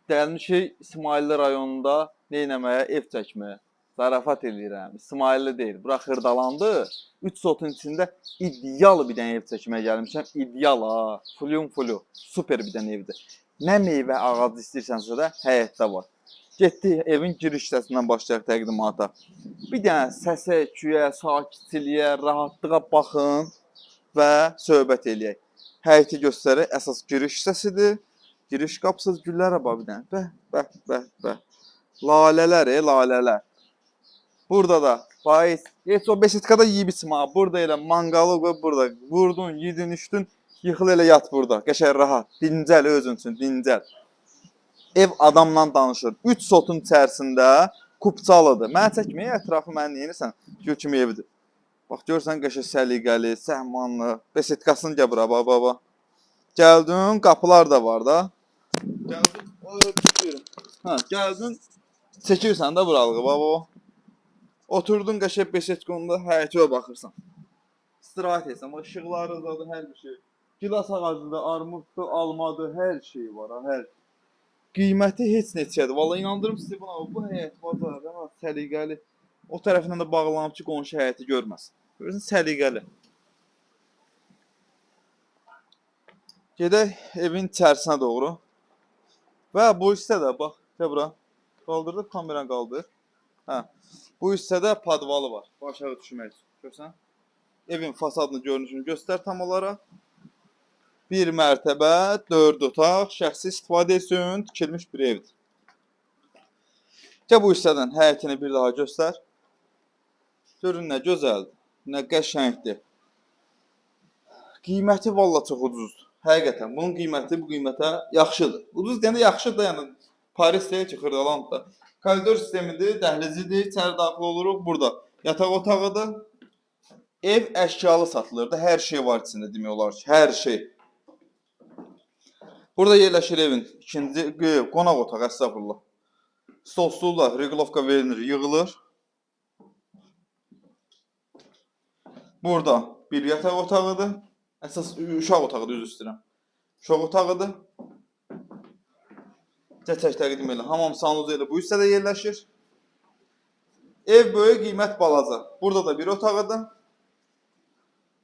Gəlmişik İsmailli rayonunda neynəməyə, ev çəkməyə. Zarafat eləyirəm. İsmailli deyil. Bura xırdalandı. 3 sotun içində ideal bir dənə ev çəkməyə gəlmişəm. İdeal ha. Flu. Super bir dənə evdir. Nə meyvə ağacı istəyirsənsə də həyətdə var. Getdik evin giriş hissəsindən başlayaq təqdimata. Bir dənə səsə, küyə, sakitçiliyə, rahatlığa baxın və söhbət eləyək. Həyəti göstərək. Əsas giriş hissəsidir. Giriş qapısız güllərə bax bir dənə. Bəh. Lalələr, lalələr. Burada da faiz. Heç o beşitkada yeyib içmə. Burada elə manqalı qoy burada. Vurdun, yedin, içdin, yıxıl elə yat burada. Qəşəng rahat. Dincəl özün üçün, dincəl. Ev adamla danışır. 3 sotun içərisində kupçalıdır. Mənə çəkməyə ətrafı mənə neyirsən? Gör kimi evdir. Bax görsən qəşəng səliqəli, səhmanlı. Beşitkasını gəl bura, baba. Gəldin, qapılar da var da. Gəldin, çəkirsən də buralığı, baba. Oturdun qəşəng beşetkonda həyətə baxırsan. İstirahət etsən, bax işıqları zadı, hər bir şey. Gilas ağacıdır, armuddur, almadır, hər şey var ha, hər. Qiyməti heç neçədir. Vallahi inandırım sizi buna. Bu həyət var da, səliqəli. O tərəfindən də bağlanıb ki, qonşu həyəti görməsin. Görürsən, səliqəli. Gedək evin içərisinə doğru. Və bu hissədə bax, gəl bura. Qaldırdı, kameranı qaldır. Hə. Bu hissədə podvalı var. Aşağı düşmək üçün. Görsən? Evin fasadını görünüşünü göstər tam olaraq. 1 mərtəbə, 4 otaq, şəxsi istifadə üçün tikilmiş bir evdir. Gəl bu hissədən həyətini bir daha göstər. Görün nə gözəldir, nə qəşəngdir. Qiyməti valla çox ucuzdur. Həqiqətən bunun qiyməti bu qiymətə yaxşıdır. Ucuz deyəndə yaxşıdır da, yəni Paris deyil ki, xırdalanıb da. Koridor sistemidir, dəhlizidir, içəri daxil oluruq burada. Yataq otağıdır. Ev əşyalı satılır da, hər şey var içində demək olar ki, hər şey. Burada yerləşir evin ikinci qonaq otağı, əstəğfurullah. Stol stullar, reglovka verilir, yığılır. Burada bir yataq otağıdır. Əsas uşaq otağıdır, üzr istəyirəm. Uşaq otağıdır. Çək təqdim elə. Hamam sanuzu elə bu hissədə yerləşir. Ev böyük, qiymət balaca. Burada da bir otağıdır.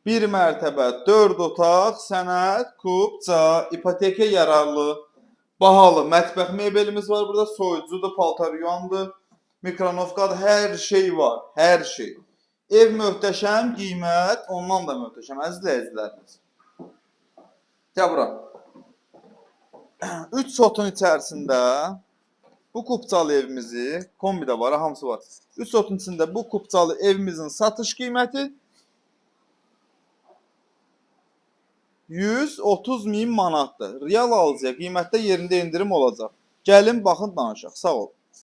1 mərtəbə, 4 otaq, sənəd, kubca, ipoteka yararlı, bahalı mətbəx mebelimiz var burada. Soyucudur, paltaryuyandır, mikronovkadır, hər şey var, hər şey. Ev möhtəşəm, qiymət ondan da möhtəşəm, əzizlərimiz. Gəl bura. 3 sotun içərisində bu kupçalı evimizi, kombi də var, hamısı var. 3 sotun içində bu kupçalı evimizin satış qiyməti 130.000 manatdır. Real alıcıya qiymətdə yerində indirim olacaq. Gəlin, baxın, danışaq. Sağ ol.